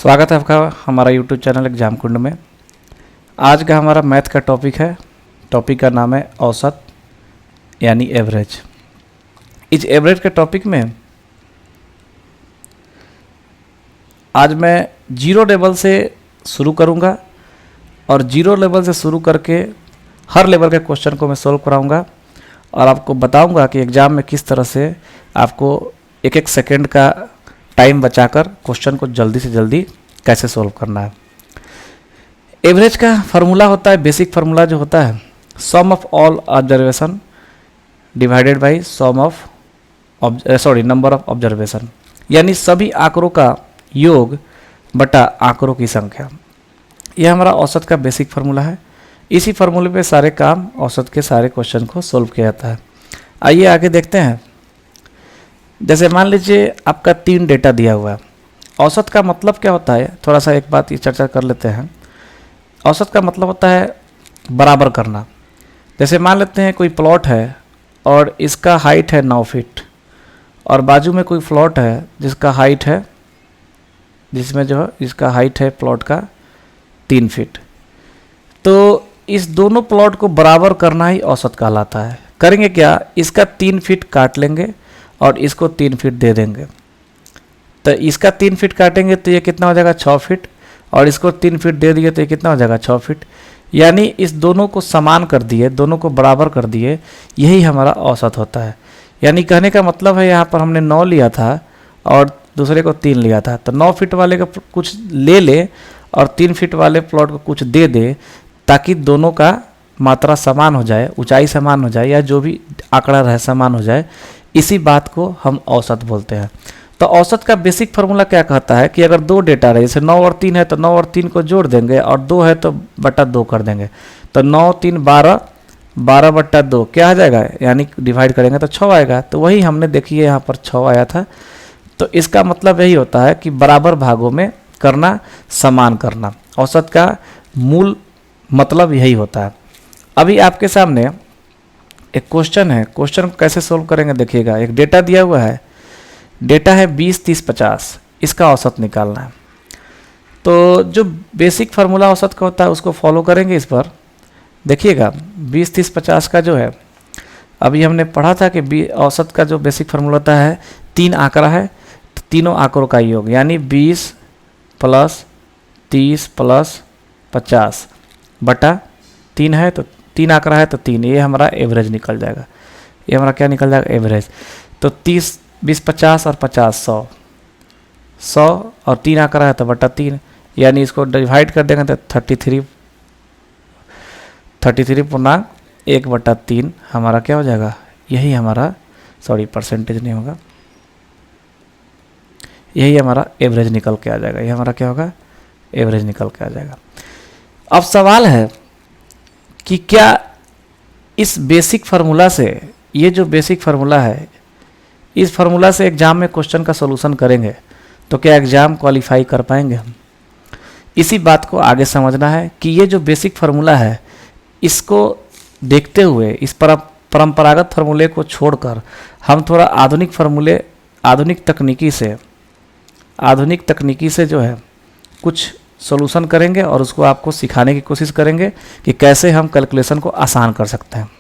स्वागत है आपका हमारा यूट्यूब चैनल एग्जाम कुंड में। आज का हमारा मैथ का टॉपिक है। टॉपिक का नाम है औसत यानी एवरेज। इस एवरेज के टॉपिक में आज मैं जीरो लेवल से शुरू करूंगा और जीरो लेवल से शुरू करके हर लेवल के क्वेश्चन को मैं सॉल्व कराऊंगा और आपको बताऊंगा कि एग्ज़ाम में किस तरह से आपको एक एक सेकंड का टाइम बचाकर क्वेश्चन को जल्दी से जल्दी कैसे सॉल्व करना है। एवरेज का फार्मूला होता है, बेसिक फार्मूला जो होता है, sum of all observation divided by sum of number of observation, यानी सभी आंकड़ों का योग बटा आंकड़ों की संख्या। यह हमारा औसत का बेसिक फार्मूला है। इसी फार्मूले पे सारे काम औसत के सारे क्वेश्चन को सॉल्व किया जाता है। आइए आगे देखते हैं। जैसे मान लीजिए आपका 3 डेटा दिया हुआ है। औसत का मतलब क्या होता है, थोड़ा सा एक बात ये चर्चा कर लेते हैं। औसत का मतलब होता है बराबर करना। जैसे मान लेते हैं कोई प्लॉट है और इसका हाइट है 9 फीट और बाजू में कोई प्लॉट है जिसका हाइट है इसका हाइट है प्लॉट का 3 फीट। तो इस दोनों प्लॉट को बराबर करना ही औसत कहलाता है। करेंगे क्या, इसका 3 फीट काट लेंगे और इसको 3 फीट दे देंगे। तो इसका 3 फीट काटेंगे तो ये कितना हो जाएगा 6 फीट और इसको 3 फीट दे दिए तो ये कितना हो जाएगा 6 फीट। यानी इस दोनों को समान कर दिए, दोनों को बराबर कर दिए, यही हमारा औसत होता है। यानी कहने का मतलब है यहाँ पर हमने 9 लिया था और दूसरे को 3 लिया था, तो 9 फीट वाले का कुछ ले ले और 3 फीट वाले प्लॉट को कुछ दे दे ताकि दोनों का मात्रा समान हो जाए, ऊंचाई समान हो जाए या जो भी आंकड़ा रहे समान हो जाए। इसी बात को हम औसत बोलते हैं। तो औसत का बेसिक फार्मूला क्या कहता है कि अगर 2 डेटा रहे, जैसे 9 और 3 है तो 9 और 3 को जोड़ देंगे और 2 है तो बटा 2 कर देंगे। तो 9 3 12, 12 बटा 2 क्या आ जाएगा, यानी डिवाइड करेंगे तो 6 आएगा। तो वही हमने देखिए यहाँ पर 6 आया था। तो इसका मतलब यही होता है कि बराबर भागों में करना, समान करना। औसत का मूल मतलब यही होता है। अभी आपके सामने एक क्वेश्चन है। क्वेश्चन को कैसे सोल्व करेंगे देखिएगा। एक डेटा दिया हुआ है, डेटा है 20 30 50, इसका औसत निकालना है। तो जो बेसिक फार्मूला औसत का होता है उसको फॉलो करेंगे। इस पर देखिएगा 20 30 50 का जो है, अभी हमने पढ़ा था कि औसत का जो बेसिक फार्मूला होता है, 3 आंकड़ा है तो तीनों आंकड़ों का योग, यानी 20 प्लस 30 प्लस 50 बटा 3 है तो 3 आंकड़ा है तो 3, ये हमारा एवरेज निकल जाएगा। ये हमारा क्या निकल जाएगा, एवरेज। तो 30 20 50 और 50 100, 100 और 3 आंकड़ा है तो बटा 3, यानी इसको डिवाइड कर देंगे तो 33.1 बटा 3 हमारा क्या हो जाएगा, यही हमारा परसेंटेज नहीं होगा, यही हमारा एवरेज निकल के आ जाएगा। ये हमारा क्या होगा, एवरेज निकल के आ जाएगा। अब सवाल है कि क्या इस बेसिक फार्मूला से, ये जो बेसिक फार्मूला है, इस फार्मूला से एग्जाम में क्वेश्चन का सॉल्यूशन करेंगे तो क्या एग्जाम क्वालिफाई कर पाएंगे हम। इसी बात को आगे समझना है कि ये जो बेसिक फार्मूला है, इसको देखते हुए इस परंपरागत फार्मूले को छोड़कर हम थोड़ा आधुनिक तकनीकी से जो है कुछ सॉल्यूशन करेंगे और उसको आपको सिखाने की कोशिश करेंगे कि कैसे हम कैलकुलेशन को आसान कर सकते हैं।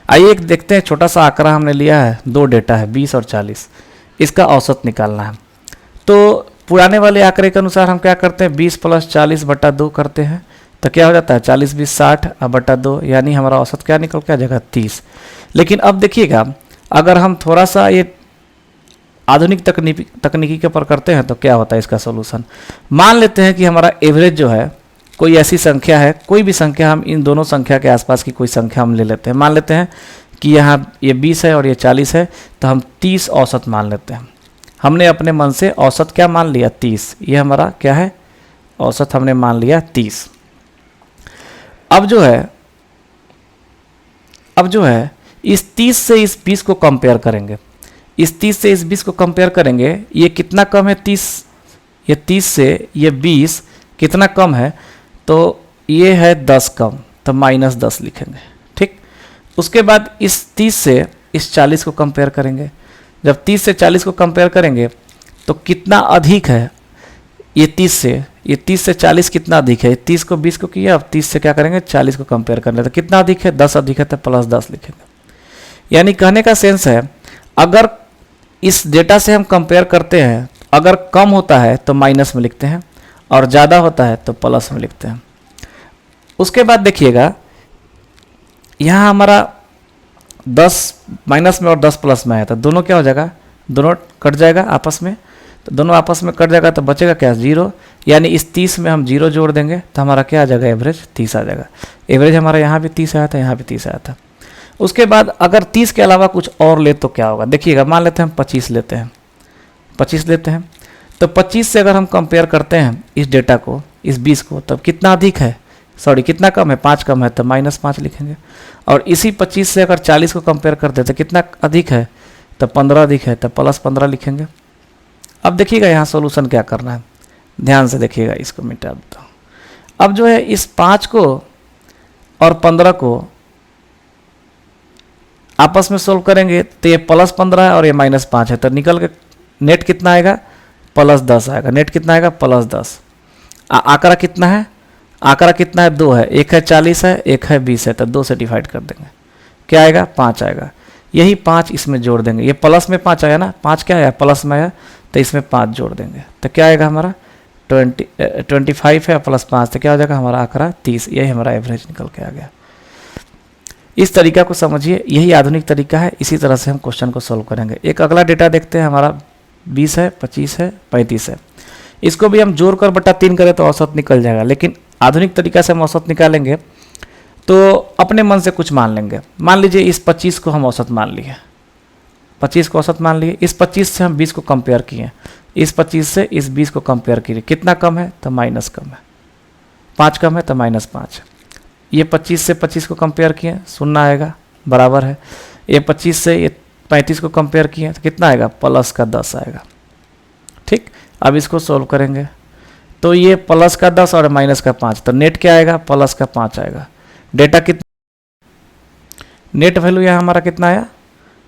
आइए एक देखते हैं। छोटा सा आंकड़ा हमने लिया है, 2 डेटा है 20 और 40, इसका औसत निकालना है। तो पुराने वाले आंकड़े के अनुसार हम क्या करते हैं, 20 प्लस 40 बटा 2 करते हैं तो क्या हो जाता है 40 20 60 बटा 2, यानी हमारा औसत क्या निकल के आ जाएगा 30। लेकिन अब देखिएगा, अगर हम थोड़ा सा ये आधुनिक तकनीकी के ऊपर करते हैं तो क्या होता है इसका सॉल्यूशन। मान लेते हैं कि हमारा एवरेज जो है, कोई ऐसी संख्या है, कोई भी संख्या, हम इन दोनों संख्या के आसपास की कोई संख्या हम ले लेते हैं। मान लेते हैं कि यहाँ ये 20 है और ये 40 है तो हम 30 औसत मान लेते हैं। हमने अपने मन से औसत क्या मान लिया, 30। ये हमारा क्या है, औसत हमने मान लिया 30। अब जो है इस 30 से इस 20 को कंपेयर करेंगे। इस 30 से इस 20 को कंपेयर करेंगे, ये कितना कम है 30, ये 30 से ये 20 कितना कम है, तो ये है 10 कम, तो -10 लिखेंगे। ठीक, उसके बाद इस 30 से इस 40 को कंपेयर करेंगे। जब 30 से 40 को कंपेयर करेंगे तो कितना अधिक है, ये 30 से 40 कितना अधिक है? 30 को 20 को किया, अब 30 से क्या करेंगे? 40 को कंपेयर कर लेते, कितना अधिक है? 10 अधिक है, तो प्लस 10 लिखेंगे। यानी कहने का सेंस है, अगर इस डेटा से हम कंपेयर करते हैं, अगर कम होता है तो माइनस में लिखते हैं और ज़्यादा होता है तो प्लस में लिखते हैं। उसके बाद देखिएगा, यहाँ हमारा 10 माइनस में और 10 प्लस में है, तो दोनों क्या हो जाएगा? दोनों कट जाएगा आपस में, तो दोनों आपस में कट जाएगा तो बचेगा क्या? 0। यानी इस 30 में हम 0 जोड़ देंगे तो हमारा क्या आ जाएगा? एवरेज 30 आ जाएगा। एवरेज हमारा यहाँ भी 30 आया था, यहाँ भी 30 आया था। उसके बाद अगर 30 के अलावा कुछ और ले तो क्या होगा? देखिएगा, मान लेते हैं हम 25 लेते हैं, 25 लेते हैं, तो 25 से अगर हम कंपेयर करते हैं इस डेटा को, इस 20 को, तब कितना अधिक है? सॉरी, कितना कम है? 5 कम है, तो -5 लिखेंगे। और इसी 25 से अगर 40 को कंपेयर करते हैं तो कितना अधिक है? तो 15 अधिक है, तो +15 लिखेंगे। अब देखिएगा यहाँ सॉल्यूशन क्या करना है, ध्यान से देखिएगा, इसको मिटा देता हूँ। अब जो है इस 5 को और 15 को आपस में सोल्व करेंगे तो ये +15 है और ये -5 है, तो निकल के नेट कितना आएगा? +10 आएगा। नेट कितना आएगा? +10। आंकड़ा कितना है? आंकड़ा कितना है? 2 है। एक है 40 है, एक है 20 है, तो 2 से डिवाइड कर देंगे, क्या आएगा? 5 आएगा। यही 5 इसमें जोड़ देंगे, ये प्लस में 5 आया ना, 5 क्या आया? प्लस में आया, तो इसमें 5 जोड़ देंगे, तो क्या आएगा हमारा? 25 है प्लस 5, तो क्या हो जाएगा हमारा आंकड़ा? 30। यही हमारा एवरेज निकल के आ गया। इस तरीका को समझिए, यही आधुनिक तरीका है। इसी तरह से हम क्वेश्चन को सॉल्व करेंगे। एक अगला डेटा देखते हैं, हमारा 20 है, 25 है, 35 है। इसको भी हम जोड़ कर बटा 3 करें तो औसत निकल जाएगा, लेकिन आधुनिक तरीका से हम औसत निकालेंगे तो अपने मन से कुछ मान लेंगे। मान लीजिए इस 25 को हम औसत मान लिए, 25 को औसत मान लिए। इस 25 से हम 20 को कंपेयर किए, इस 25 से इस 20 को कंपेयर किए, कितना कम है? तो माइनस कम है। 5 कम है तो -5। ये 25 से 25 को कंपेयर किए, 0 आएगा, बराबर है। ये 25 से ये 35 को कंपेयर किए तो कितना आएगा? +10 आएगा। ठीक, अब इसको सोल्व करेंगे तो ये +10 और -5, तो नेट क्या आएगा? +5 आएगा। डेटा कितना? नेट वैल्यू यहाँ हमारा कितना आया?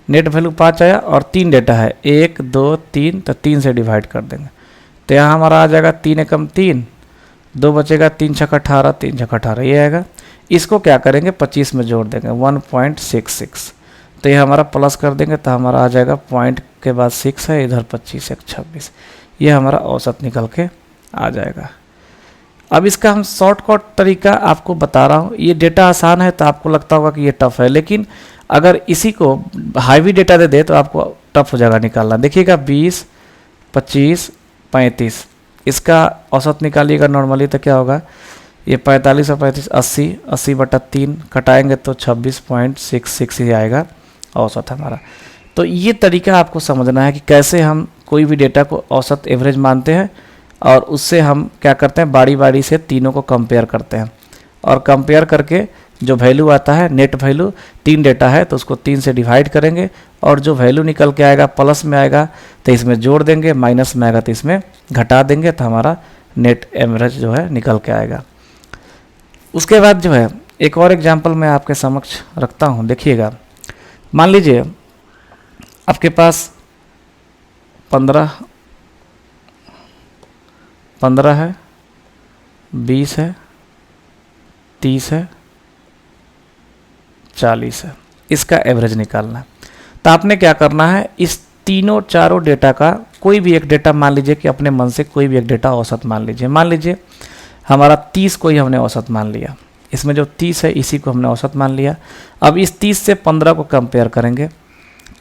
नेट वैल्यू 5 आया, और 3 डेटा है, 1 2 3, तो 3 से डिवाइड कर देंगे, तो यहाँ हमारा आ जाएगा 3 एकम 3, 2 बचेगा, 3 छक 18, 3 छक 18 ये आएगा। इसको क्या करेंगे? 25 में जोड़ देंगे, 1.66, तो ये हमारा प्लस कर देंगे, तो हमारा आ जाएगा पॉइंट के बाद 6 है, इधर 25 1 26, ये हमारा औसत निकल के आ जाएगा। अब इसका हम शॉर्टकट तरीका आपको बता रहा हूँ। ये डेटा आसान है तो आपको लगता होगा कि ये टफ है, लेकिन अगर इसी को हाईवी डेटा दे दे तो आपको टफ हो जाएगा निकालना। देखिएगा 20, 25, 35, इसका औसत निकालिएगा नॉर्मली तो क्या होगा? ये 45 और 35 80, 80/3 कटाएंगे तो 26.66 ही आएगा औसत हमारा। तो ये तरीका आपको समझना है कि कैसे हम कोई भी डेटा को औसत एवरेज मानते हैं, और उससे हम क्या करते हैं? बारी बारी से तीनों को कंपेयर करते हैं, और कंपेयर करके जो वैल्यू आता है, नेट वैल्यू, 3 डेटा है तो उसको 3 से डिवाइड करेंगे, और जो वैल्यू निकल के आएगा प्लस में आएगा तो इसमें जोड़ देंगे, माइनस में आएगा तो इसमें घटा देंगे, तो हमारा नेट एवरेज जो है निकल के आएगा। उसके बाद जो है एक और एग्जाम्पल मैं आपके समक्ष रखता हूँ, देखिएगा। मान लीजिए आपके पास 15 है, 20 है, 30 है, 40 है, इसका एवरेज निकालना है। तो आपने क्या करना है? इस तीनों चारों डेटा का कोई भी एक डेटा मान लीजिए, कि अपने मन से कोई भी एक डेटा औसत मान लीजिए। मान लीजिए हमारा 30 को ही हमने औसत मान लिया, इसमें जो 30 है इसी को हमने औसत मान लिया। अब इस 30 से 15 को कंपेयर करेंगे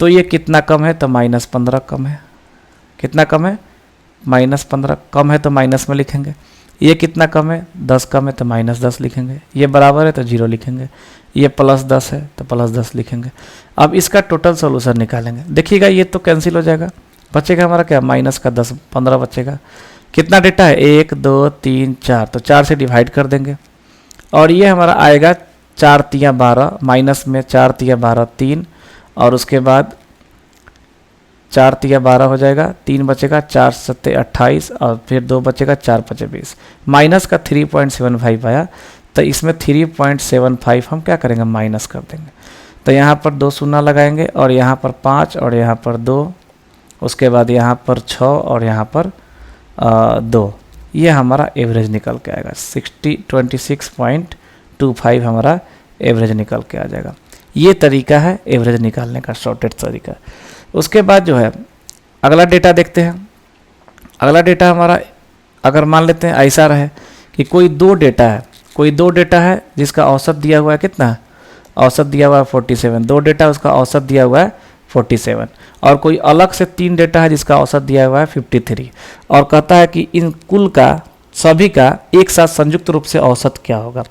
तो ये कितना कम है? तो -15 कम है। कितना कम है? -15 कम है तो माइनस में लिखेंगे। ये कितना कम है? 10 कम है तो -10 लिखेंगे। ये बराबर है तो 0 लिखेंगे। ये +10 है तो +10 लिखेंगे। अब इसका टोटल सोल्यूशन निकालेंगे। देखिएगा ये तो कैंसिल हो जाएगा, बचेगा हमारा क्या? -10 15 बचेगा। कितना डेटा है? 1 2 3 4, तो 4 से डिवाइड कर देंगे, और ये हमारा आएगा 4 तिया 12, माइनस में 4 तिया 12 3, और उसके बाद 4 तिया 12 हो जाएगा, 3 बचेगा, 4 सत्ते 28, और फिर 2 बचेगा, 4 पचे 20। माइनस का 3.75 आया, तो इसमें 3.75 हम क्या करेंगे? माइनस कर देंगे। तो यहाँ पर 2 शून्य लगाएंगे, और यहाँ पर 5, और यहाँ पर 2, उसके बाद यहाँ पर 6, और यहाँ पर 2, ये हमारा एवरेज निकल के आएगा 26.25 हमारा एवरेज निकल के आ जाएगा। ये तरीका है एवरेज निकालने का, शॉर्टेस्ट तरीका। उसके बाद जो है अगला डेटा देखते हैं। अगला डेटा हमारा अगर मान लेते हैं ऐसा रहे कि कोई दो डेटा है जिसका औसत दिया हुआ है कितना, औसत दिया हुआ है 47, दो डेटा उसका औसत दिया हुआ है 47, और कोई अलग से 3 डेटा है जिसका औसत दिया हुआ है 53, और कहता है कि इन कुल का सभी का एक साथ संयुक्त रूप से औसत क्या होगा।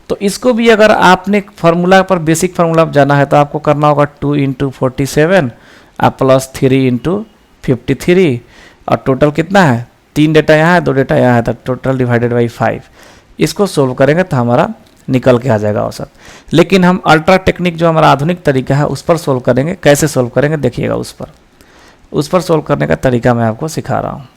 तो इसको भी अगर आपने फार्मूला पर बेसिक फार्मूला जाना है तो आपको करना होगा 2 इंटू 47 प्लस 3 इंटू 53, और टोटल कितना है, 3 डेटा यहाँ है 2 डेटा यहाँ है, तो टोटल डिवाइडेड बाई 5। इसको सोल्व करेंगे तो हमारा निकल के आ जाएगा औसत। लेकिन हम अल्ट्रा टेक्निक जो हमारा आधुनिक तरीका है उस पर सोल्व करेंगे। कैसे सोल्व करेंगे देखिएगा, उस पर सोल्व करने का तरीका मैं आपको सिखा रहा हूँ।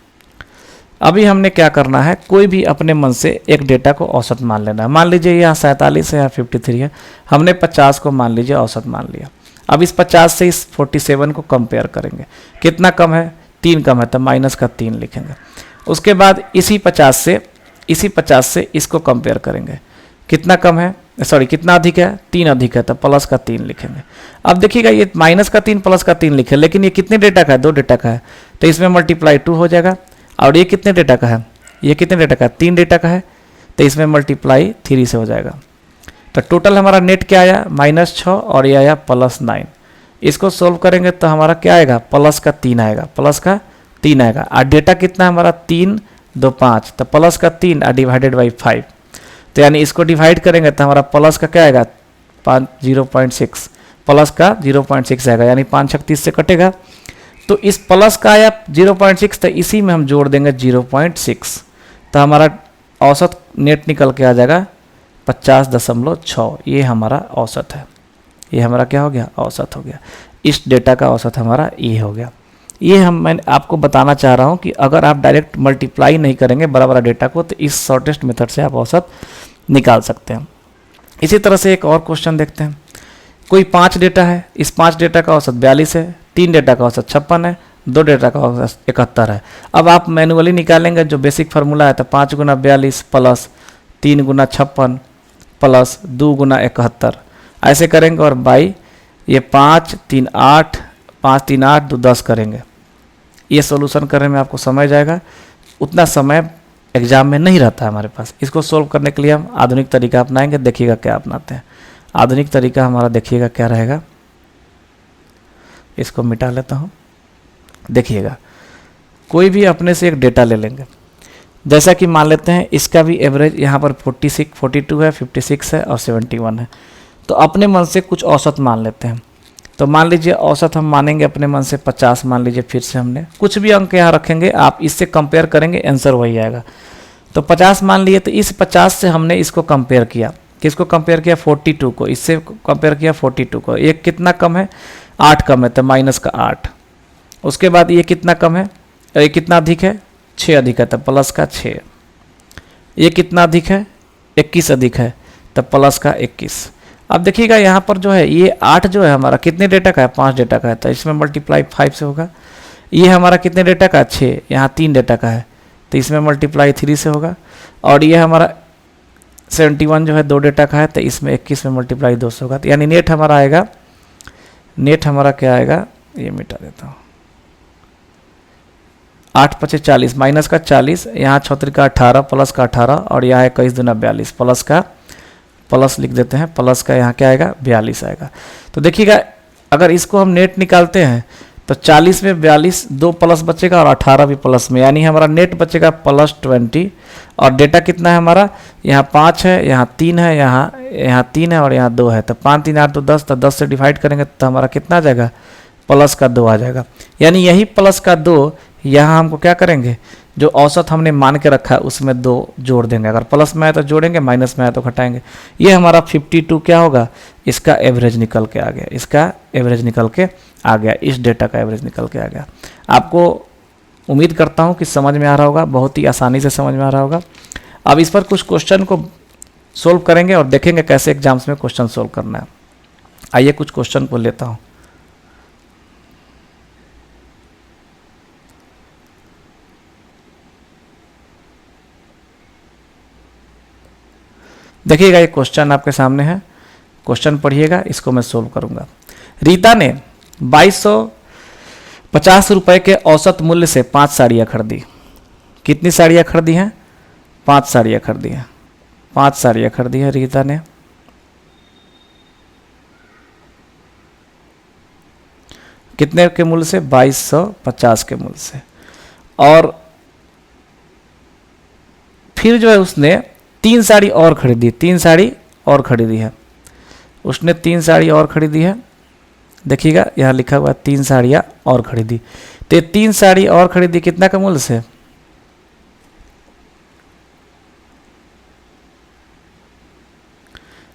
अभी हमने क्या करना है, कोई भी अपने मन से एक डेटा को औसत मान लेना है। मान लीजिए यहाँ 47 है, यहाँ 53 है, हमने 50 को मान लीजिए औसत मान लिया। अब इस 50 से इस 47 को कंपेयर करेंगे, कितना कम है, 3 कम है, तो माइनस का 3 लिखेंगे। उसके बाद इसी 50 से इसको कंपेयर करेंगे, कितना कम है, सॉरी कितना अधिक है, 3 अधिक है, तो प्लस का 3 लिखेंगे। अब देखिएगा ये माइनस का 3 प्लस का 3 लिखे, लेकिन ये कितने डेटा का है, 2 डेटा का है, तो इसमें मल्टीप्लाई 2 हो जाएगा। और ये कितने डेटा का है, ये कितने डेटा का है, 3 डेटा का है, तो इसमें मल्टीप्लाई 3 से हो जाएगा। तो टोटल हमारा नेट क्या आया, -6, और ये आया +9। इसको सोल्व करेंगे तो हमारा क्या आएगा, प्लस का 3 आएगा, प्लस का 3 आएगा। और डेटा कितना हमारा 3, 2, 5, तो प्लस का 3 और डिवाइडेड बाई 5, तो यानी इसको डिवाइड करेंगे तो हमारा प्लस का क्या आएगा 0.6, प्लस का 0.6 आएगा, यानी 5 छक 30 से कटेगा। तो इस प्लस का आया 0.6, तो इसी में हम जोड़ देंगे 0.6, तो हमारा औसत नेट निकल के आ जाएगा 50.6। ये हमारा औसत है, ये हमारा क्या हो गया, औसत हो गया। इस डेटा का औसत हमारा ये हो गया। ये मैं आपको बताना चाह रहा हूँ कि अगर आप डायरेक्ट मल्टीप्लाई नहीं करेंगे बड़ा बड़ा डेटा को, तो इस शॉर्टेस्ट मेथड से आप औसत निकाल सकते हैं। इसी तरह से एक और क्वेश्चन देखते हैं। कोई 5 डेटा है, इस 5 डेटा का औसत 42 है, 3 डेटा का औसत 56 है, 2 डेटा का औसत 71 है। अब आप मैनुअली निकालेंगे जो बेसिक फार्मूला है, तो 5 गुना 42 प्लस 3 गुना 56 प्लस 2 गुना 71, ऐसे करेंगे। और बाई ये 5 3 8 5 3 8 2 10 करेंगे। ये सॉल्यूशन करने में आपको समय जाएगा, उतना समय एग्जाम में नहीं रहता है हमारे पास। इसको सोल्व करने के लिए हम आधुनिक तरीका अपनाएंगे। देखिएगा क्या अपनाते हैं। आधुनिक तरीका हमारा देखिएगा क्या रहेगा, इसको मिटा लेता हूँ। देखिएगा कोई भी अपने से एक डेटा ले लेंगे, जैसा कि मान लेते हैं इसका भी एवरेज यहाँ पर 46 42 है, 56 है और 71 है। तो अपने मन से कुछ औसत मान लेते हैं। तो मान लीजिए औसत हम मानेंगे अपने मन से 50 मान लीजिए। फिर से हमने कुछ भी अंक यहाँ रखेंगे, आप इससे कंपेयर करेंगे, आंसर वही आएगा। तो 50 मान लिए, तो इस 50 से हमने इसको कंपेयर किया, किसको कंपेयर किया, 42 को, इससे कंपेयर किया 42 को। एक कितना कम है, 8 कम है, तो माइनस का 8। उसके बाद ये कितना कम है, ये कितना अधिक है, 6 अधिक है, तो प्लस का 6। ये कितना अधिक है, 21 अधिक है, तो प्लस का 21। अब देखिएगा यहाँ पर जो है ये 8 जो है हमारा कितने डेटा का है, 5 डेटा का है, तो इसमें मल्टीप्लाई 5 से होगा। ये हमारा कितने डेटा का है, 6, यहाँ 3 डेटा का है, तो इसमें मल्टीप्लाई 3 से होगा। और ये हमारा 71 जो है 2 डेटा का है, तो इसमें 21 में मल्टीप्लाई 2 से होगा। तो यानी नेट हमारा आएगा, नेट हमारा क्या आएगा, ये मिटा देता हूँ, 8 5 40 माइनस का 40, यहाँ 6 का 18 प्लस का 18, और यहाँ 21 दूना 42 प्लस का, प्लस लिख देते हैं, प्लस का यहाँ क्या आएगा, 42 आएगा। तो देखिएगा अगर इसको हम नेट निकालते हैं तो 40 में 42 2 प्लस बचेगा और 18 भी प्लस में, यानी हमारा नेट बचेगा +20। और डेटा कितना है हमारा, यहाँ 5 है, यहाँ 3 है, यहाँ 3 है और यहाँ 2 है। तो 5 3 8 2 10, तो 10 से डिवाइड करेंगे तो हमारा कितना आ जाएगा, प्लस का 2 आ जाएगा। यानी यही प्लस का 2 यहाँ हमको क्या करेंगे, जो औसत हमने मान के रखा है उसमें 2 जोड़ देंगे। अगर प्लस में आए तो जोड़ेंगे, माइनस में आए तो घटाएंगे। ये हमारा 52 क्या होगा, इसका एवरेज निकल के आ गया, इसका एवरेज निकल के आ गया, इस डेटा का एवरेज निकल के आ गया। आपको उम्मीद करता हूँ कि समझ में आ रहा होगा, बहुत ही आसानी से समझ में आ रहा होगा। अब इस पर कुछ क्वेश्चन को सोल्व करेंगे और देखेंगे कैसे एग्जाम्स में क्वेश्चन सोल्व करना है। आइए कुछ क्वेश्चन को लेता हूँ। देखिएगा ये क्वेश्चन आपके सामने है, क्वेश्चन पढ़िएगा, इसको मैं सोल्व करूंगा। रीता ने 2250 रुपए के औसत मूल्य से 5 साड़ियाँ खरीदी। कितनी साड़ियाँ खरीदी हैं? 5 साड़ियाँ खरीदी हैं। 5 साड़ियाँ खरीदी हैं रीता ने। कितने के मूल्य से? 2250 के मूल्य से। और फिर जो है उसने 3 साड़ी और खरीदी, 3 साड़ी और खरीदी है उसने, 3 साड़ी और खरीदी है। देखिएगा यहाँ लिखा हुआ 3 साड़ियाँ और खरीदी। तो 3 साड़ी और खरीदी कितना का मूल्य से?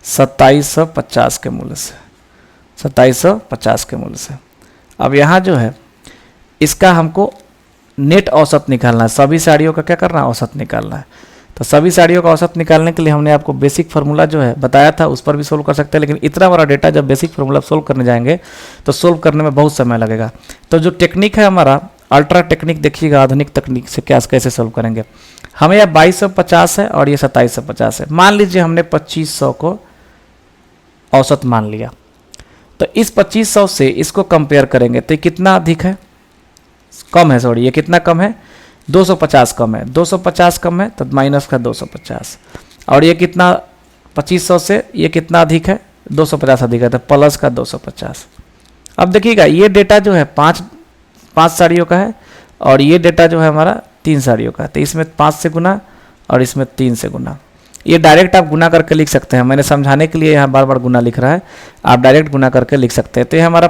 2750 के मूल्य से, 2750 के मूल्य से। अब यहाँ जो है इसका हमको नेट औसत निकालना है, सभी साड़ियों का क्या करना है? औसत निकालना है। तो सभी साड़ियों का औसत निकालने के लिए हमने आपको बेसिक फार्मूला जो है बताया था, उस पर भी सोल्व कर सकते हैं, लेकिन इतना बड़ा डेटा जब बेसिक फार्मूला सोल्व करने जाएंगे तो सोल्व करने में बहुत समय लगेगा। तो जो टेक्निक है हमारा अल्ट्रा टेक्निक, देखिएगा आधुनिक तकनीक से क्या कैसे सोल्व करेंगे। हमें यह 2250 है और ये 2750 है। मान लीजिए हमने 2500 को औसत मान लिया, तो इस 2500 से इसको कंपेयर करेंगे तो कितना अधिक है? कम है, सॉरी, ये कितना कम है? 250 कम है। 250 कम है तो माइनस का 250। और ये कितना 2500 से ये कितना अधिक है? 250 अधिक है, तो प्लस का 250। अब देखिएगा ये डेटा जो है 5 साड़ियों का है और ये डेटा जो है हमारा 3 साड़ियों का है। तो इसमें 5 से गुना और इसमें 3 से गुना। ये डायरेक्ट आप गुना करके लिख सकते हैं, मैंने समझाने के लिए यहाँ बार बार गुना लिख रहा है, आप डायरेक्ट गुना करके लिख सकते हैं। तो ये हमारा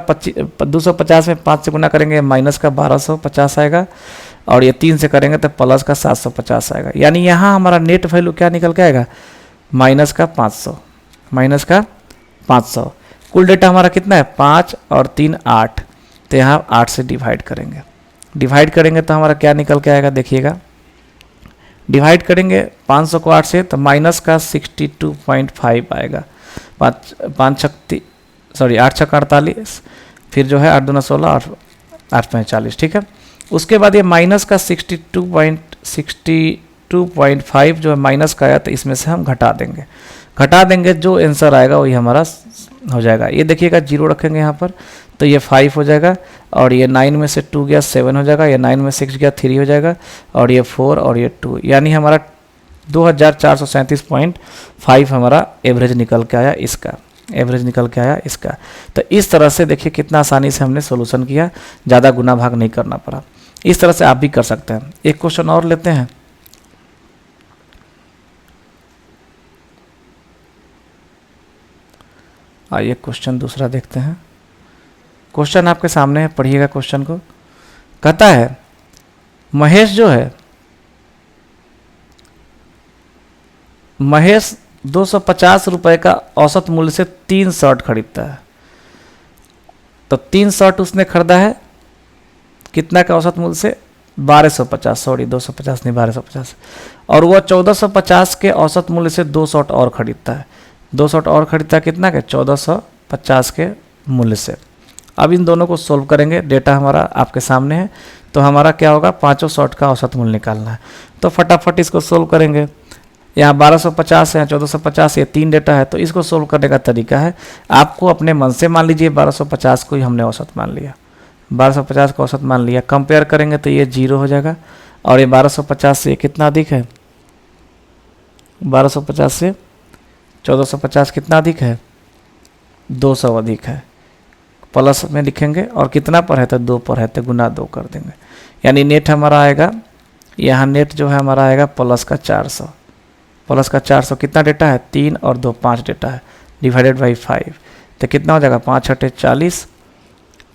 250 में 5 से गुना करेंगे माइनस का 1250 आएगा, और ये 3 से करेंगे तो प्लस का 750 आएगा। यानी यहाँ हमारा नेट वैल्यू क्या निकल के आएगा? माइनस का 500, माइनस का 500। कुल डेटा हमारा कितना है? 5 और 3 8। तो यहाँ 8 से डिवाइड करेंगे, डिवाइड करेंगे तो हमारा क्या निकल के आएगा? देखिएगा डिवाइड करेंगे 500 को 8 से तो माइनस का 62.5 आएगा। 8 छक 48, फिर जो है 8 दूना 16 और 8 5 40, ठीक है। उसके बाद ये माइनस का 62.5 जो है माइनस का आया, तो इसमें से हम घटा देंगे, जो आंसर आएगा वही हमारा हो जाएगा। ये देखिएगा 0 रखेंगे यहाँ पर तो ये 5 हो जाएगा, और ये 9 में से 2 गया 7 हो जाएगा, ये 9 में 6 गया 3 हो जाएगा, और ये 4 और ये 2, यानी हमारा 2437.5 हमारा एवरेज निकल के आया इसका, एवरेज निकल के आया इसका। तो इस तरह से देखिए कितना आसानी से हमने सोल्यूशन किया, ज़्यादा गुना भाग नहीं करना पड़ा। इस तरह से आप भी कर सकते हैं। एक क्वेश्चन और लेते हैं। आइए क्वेश्चन दूसरा देखते हैं। क्वेश्चन आपके सामने है, पढ़िएगा क्वेश्चन को। कहता है महेश जो है, महेश 250 रुपए का औसत मूल्य से 3 शर्ट खरीदता है। तो 3 शर्ट उसने खरीदा है कितना का औसत मूल्य से? 1250, सॉरी 250 नहीं 1250। और वह 1450 के औसत मूल्य से 2 शर्ट और खरीदता है। 2 शर्ट और खरीदता है कितना के? 1450 के मूल्य से। अब इन दोनों को सोल्व करेंगे, डेटा हमारा आपके सामने है। तो हमारा क्या होगा? 5 शर्ट का औसत मूल्य निकालना है। तो फटाफट इसको सोल्व करेंगे। यहाँ 1250 है, 1450, ये 3 डेटा है। तो इसको सोल्व करने का तरीका है, आपको अपने मन से मान लीजिए 1250 को ही हमने औसत मान लिया, 1250 का औसत मान लिया। कंपेयर करेंगे तो ये 0 हो जाएगा, और ये 1250 से कितना अधिक है? 1250 से 1450 कितना अधिक है? 200 अधिक है। प्लस में लिखेंगे, और कितना पर है? तो 2 पर है, तो गुना 2 कर देंगे। यानी नेट हमारा आएगा, यहाँ नेट जो है हमारा आएगा प्लस का 400। प्लस का 400 कितना डेटा है? 3 और 2 5 डेटा है, डिवाइडेड बाई 5। तो कितना हो जाएगा? 5 8 40,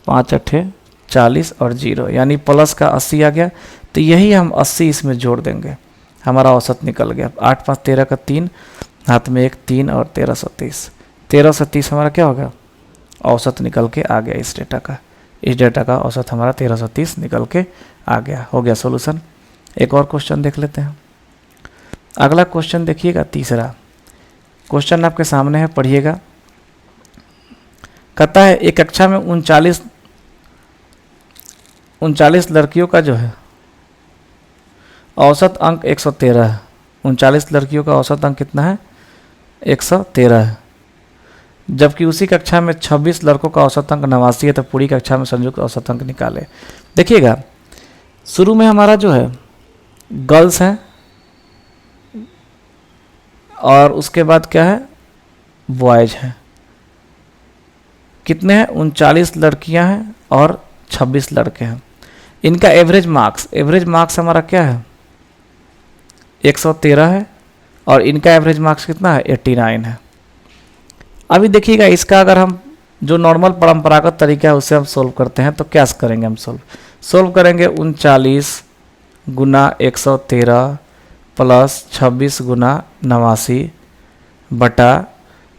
5 8 40 और 0, यानी प्लस का 80 आ गया। तो यही हम 80 इसमें जोड़ देंगे, हमारा औसत निकल गया। 8 5 13 का 3, हाथ में 1 3 और 1330। 1330 हमारा क्या होगा? औसत निकल के आ गया इस डेटा का। इस डेटा का औसत हमारा 1330 निकल के आ गया। हो गया सोल्यूशन। एक और क्वेश्चन देख लेते हैं। अगला क्वेश्चन देखिएगा, तीसरा क्वेश्चन आपके सामने है, पढ़िएगा। कहता है एक कक्षा में 39 लड़कियों का जो है औसत अंक 113 है। 39 लड़कियों का औसत अंक कितना है? 113 है, जबकि उसी कक्षा में 26 लड़कों का औसत अंक 89 है, तो पूरी कक्षा में संयुक्त औसत अंक निकाले। देखिएगा शुरू में हमारा जो है गर्ल्स हैं और उसके बाद क्या है बॉयज हैं। कितने हैं 39 लड़कियां हैं और 26 लड़के हैं। इनका एवरेज मार्क्स हमारा क्या है 113 है और इनका एवरेज मार्क्स कितना है 89 है। अभी देखिएगा इसका अगर हम जो नॉर्मल परंपरागत तरीका है उससे हम सोल्व करते हैं तो क्या करेंगे, हम सोल्व करेंगे 39 गुना 113 प्लस 26 गुना 89 बटा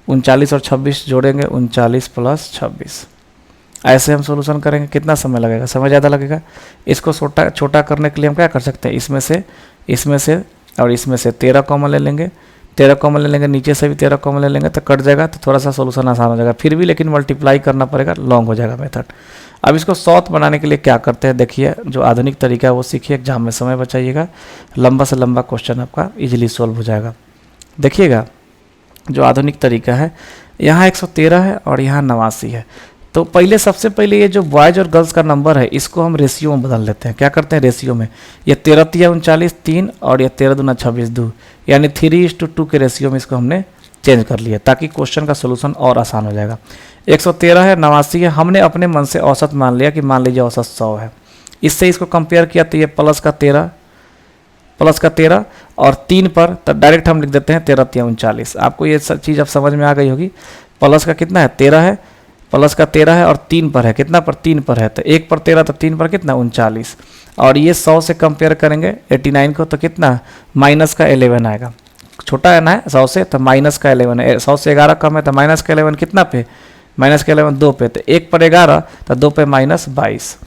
39 और 26 जोड़ेंगे 39 प्लस 26। ऐसे हम सोल्यूशन करेंगे। कितना समय लगेगा, समय ज़्यादा लगेगा। इसको छोटा करने के लिए हम क्या कर सकते हैं, इसमें से और इसमें से 13 कॉमन ले लेंगे, 13 कॉमन ले लेंगे, नीचे से भी 13 कॉमन ले लेंगे तो कट जाएगा, तो थोड़ा सा सोल्यूशन आसान हो जाएगा। फिर भी लेकिन मल्टीप्लाई करना पड़ेगा, लॉन्ग हो जाएगा मेथड। अब इसको सॉल्व बनाने के लिए क्या करते हैं, देखिए जो आधुनिक तरीका है वो सीखिए, एग्जाम में समय बचाइएगा, लंबा से लंबा क्वेश्चन आपका इजीली सॉल्व हो जाएगा। देखिएगा जो आधुनिक तरीका है, यहाँ 113 है और यहाँ 89 है। तो पहले सबसे पहले ये जो बॉयज़ और गर्ल्स का नंबर है इसको हम रेशियो में बदल लेते हैं। क्या करते हैं रेशियो में, ये 13 तिया 39 3 और ये 13 दूना 26 2, यानी 3:2 के रेशियो में इसको हमने चेंज कर लिया ताकि क्वेश्चन का सोल्यूशन और आसान हो जाएगा। 113 है 89 है, हमने अपने मन से औसत मान लिया कि मान लीजिए औसत 100 है। इससे इसको कंपेयर किया तो ये प्लस का 13 और 3 पर तो डायरेक्ट हम लिख देते हैं 13 तिया 39। आपको ये चीज़ अब समझ में आ गई होगी। प्लस का कितना है 13 है, प्लस का 13 है और 3 पर है, कितना पर 3 पर है, तो 1 पर 13 तो 3 पर कितना 39। और ये 100 से कंपेयर करेंगे 89 को तो कितना माइनस का 11 आएगा। छोटा है ना 100 से, तो माइनस का 11 है। 100 से 11 कम है तो माइनस का 11 कितना पे, माइनस का 11 2 पे, तो 1 पर 11 तो 2 पे -22।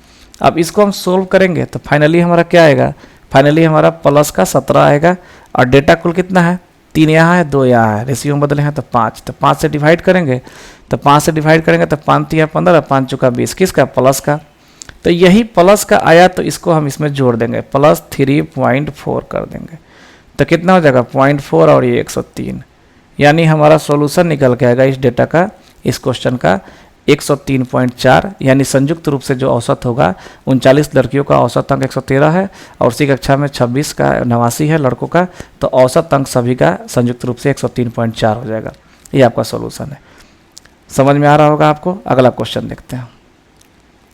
अब इसको हम सोल्व करेंगे तो फाइनली हमारा क्या आएगा, फाइनली हमारा प्लस का 17 आएगा। और डेटा कुल कितना है 3 यहाँ है 2 यहाँ है, रेशियो में बदले हैं तो 5, तो 5 से डिवाइड करेंगे तो 5 से डिवाइड करेंगे तो 5 तिया 15, 5 चौका 20, किसका प्लस का। तो यही प्लस का आया तो इसको हम इसमें जोड़ देंगे, प्लस 3.4 कर देंगे तो कितना हो जाएगा 0.4 और ये 103, यानी हमारा सॉल्यूशन निकल के आएगा इस डेटा का, इस क्वेश्चन का 103.4। यानी संयुक्त रूप से जो औसत होगा 39 लड़कियों का औसत अंक 113 है और उसी कक्षा में 26 का 89 है लड़कों का, तो औसत अंक सभी का संयुक्त रूप से 103.4 हो जाएगा। ये आपका सॉल्यूशन है। समझ में आ रहा होगा आपको। अगला क्वेश्चन देखते हैं।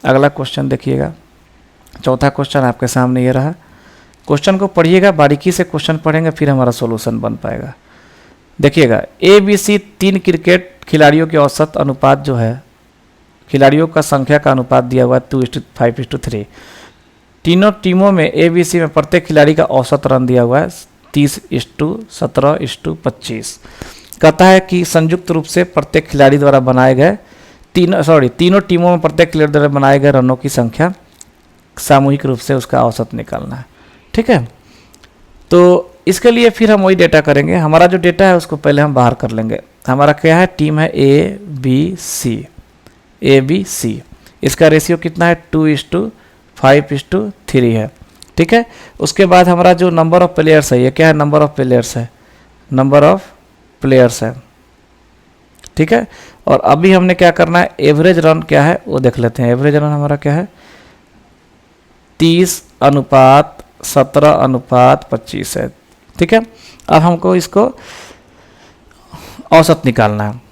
अगला क्वेश्चन देखिएगा, चौथा क्वेश्चन आपके सामने ये रहा। क्वेश्चन को पढ़िएगा, बारीकी से क्वेश्चन पढ़ेंगे फिर हमारा सॉल्यूशन बन पाएगा। देखिएगा ABC 3 क्रिकेट खिलाड़ियों के औसत अनुपात जो है, खिलाड़ियों का संख्या का अनुपात दिया हुआ है 2:5:3। तीनों टीमों में ABC में प्रत्येक खिलाड़ी का औसत रन दिया हुआ है 30:17:25। कहता है कि संयुक्त रूप से प्रत्येक खिलाड़ी द्वारा बनाए गए तीनों टीमों में प्रत्येक खिलाड़ी द्वारा बनाए गए रनों की संख्या सामूहिक रूप से उसका औसत निकालना है। ठीक है, तो इसके लिए फिर हम वही डेटा करेंगे। हमारा जो डेटा है उसको पहले हम बाहर कर लेंगे। हमारा क्या है, टीम है ABC, इसका रेशियो कितना है 2:5:3 है। ठीक है, उसके बाद हमारा जो नंबर ऑफ प्लेयर्स है, ये क्या है नंबर ऑफ प्लेयर्स है। ठीक है, और अभी हमने क्या करना है, एवरेज रन क्या है वो देख लेते हैं। एवरेज रन हमारा क्या है 30:17:25 है। ठीक है, अब हमको इसको औसत निकालना है।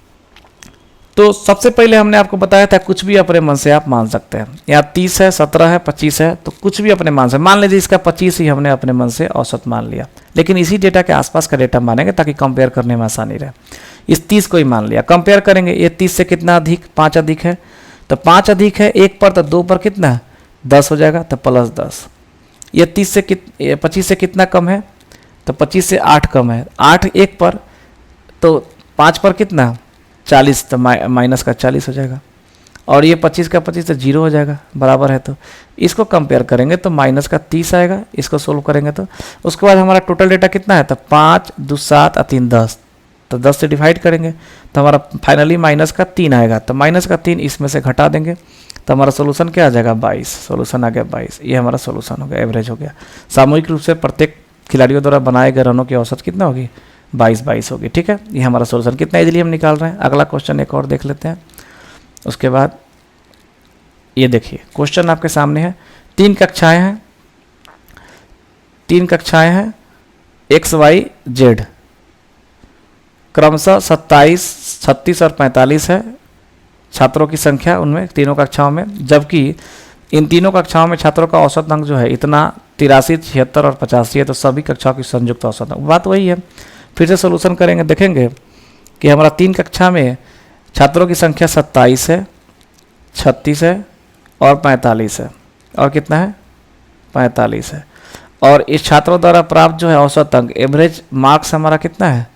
तो सबसे पहले हमने आपको बताया था कुछ भी अपने मन से आप मान सकते हैं। यहाँ 30 है, 17 है, 25 है, तो कुछ भी अपने मन से मान लीजिए। इसका 25 ही हमने अपने मन से औसत मान लिया, लेकिन इसी डेटा के आसपास का डेटा मानेंगे ताकि कंपेयर करने में आसानी रहे। इस 30 को ही मान लिया, कंपेयर करेंगे। ये 30 से कितना अधिक, 5 अधिक है, तो 5 अधिक है 1 पर, तो 2 पर कितना है 10 हो जाएगा, तो +10। ये 25 से कितना कम है, तो 25 से 8 कम है, 8 1 पर, तो 5 पर कितना 40, तो माइनस का 40 हो जाएगा। और ये 25 का 25 तो 0 हो जाएगा, बराबर है। तो इसको कंपेयर करेंगे तो माइनस का 30 आएगा। इसको सोल्व करेंगे तो उसके बाद हमारा टोटल डेटा कितना है, तो 5 2 7 3 10, तो 10 से डिवाइड करेंगे तो हमारा फाइनली माइनस का 3 आएगा। तो माइनस का 3 इसमें से घटा देंगे तो हमारा सोल्यूशन क्या आ जाएगा 22। सोल्यूशन आ गया 22। ये हमारा सोल्यूशन हो गया, एवरेज हो गया। सामूहिक रूप से प्रत्येक खिलाड़ियों द्वारा बनाए गए रनों की औसत कितना होगी 22 होगी। ठीक है, ये हमारा सोल्यूशन कितना इजीली हम निकाल रहे हैं। अगला क्वेश्चन एक और देख लेते हैं। उसके बाद ये देखिए क्वेश्चन आपके सामने है, 3 कक्षाएं हैं, 3 कक्षाएं हैं एक्स वाई जेड, क्रमशः 27, 36 और 45 है छात्रों की संख्या उनमें तीनों कक्षाओं में, जबकि इन तीनों कक्षाओं में छात्रों का औसत अंक जो है इतना 83, 76 और 85 है, तो सभी कक्षाओं की संयुक्त औसत अंक, बात वही है। फिर से सोल्यूशन करेंगे, देखेंगे कि हमारा 3 कक्षा में छात्रों की संख्या 27 है, 36 है और 45 है, और कितना है 45 है, और इस छात्रों द्वारा प्राप्त जो है औसत अंक एवरेज मार्क्स हमारा कितना है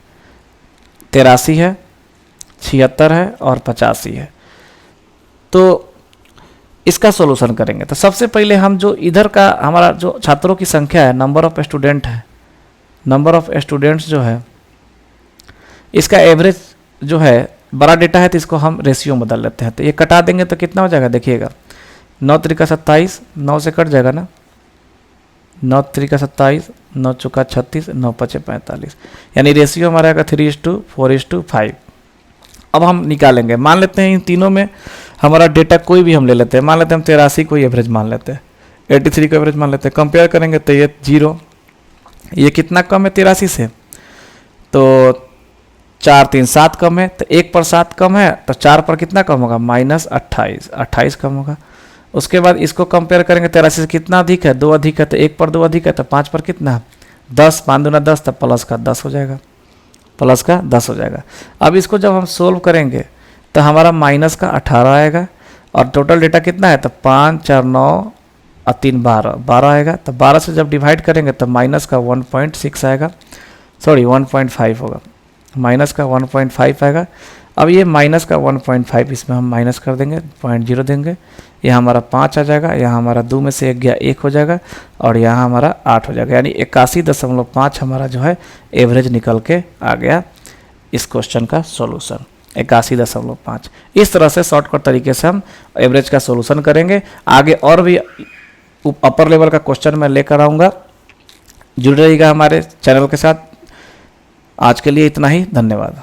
83 है, 76 है और 85 है। तो इसका सोल्यूशन करेंगे तो सबसे पहले हम जो इधर का हमारा जो छात्रों की संख्या है, नंबर ऑफ स्टूडेंट है, नंबर ऑफ स्टूडेंट्स जो है इसका एवरेज जो है बड़ा डेटा है, तो इसको हम रेशियो में बदल लेते हैं। तो ये कटा देंगे तो कितना हो जाएगा, देखिएगा 9 त्रिका 27, 9 से कट जाएगा ना, 9 त्रिका 27, 9 चौका 36, 9 पचे 45, यानी रेशियो हमारा आएगा 3:4:5। अब हम निकालेंगे, मान लेते हैं इन तीनों में हमारा डेटा कोई भी हम ले लेते हैं, मान लेते हैं हम 83 को एवरेज मान लेते हैं, 83 को एवरेज मान लेते हैं, कंपेयर करेंगे तो ये 0, ये कितना कम है 83 से, तो 4, 3, 7 कम है, तो 1 पर 7 कम है, तो 4 पर कितना कम होगा -28, 28 कम होगा। उसके बाद इसको कंपेयर करेंगे 83 से कितना अधिक है, 2 अधिक है, तो 1 पर 2 अधिक है, तो 5 पर कितना 10, 5 दूना 10, तो प्लस का 10 हो जाएगा, प्लस का 10 हो जाएगा। अब इसको जब हम सोल्व करेंगे तो हमारा माइनस का 18 आएगा, और टोटल डेटा कितना है, तो 5, 4, 9 और 3, 12 आएगा। तो 12 से जब डिवाइड करेंगे तो माइनस का 1.6 आएगा, सॉरी 1.5 होगा, माइनस का 1.5 आएगा। अब ये माइनस का 1.5 इसमें हम माइनस कर देंगे, 0.0 देंगे, यहाँ हमारा 5 आ जाएगा, यहाँ हमारा 2 में से 1 गया 1 हो जाएगा, और यहाँ हमारा 8 हो जाएगा, यानी 81.5 हमारा जो है एवरेज निकल के आ गया इस क्वेश्चन का सॉल्यूशन, 81.5। इस तरह से शॉर्टकट तरीके से हम एवरेज का सॉल्यूशन करेंगे। आगे और भी अपर लेवल का क्वेश्चन मैं लेकर आऊँगा, जुड़े रहिएगा हमारे चैनल के साथ। आज के लिए इतना ही, धन्यवाद।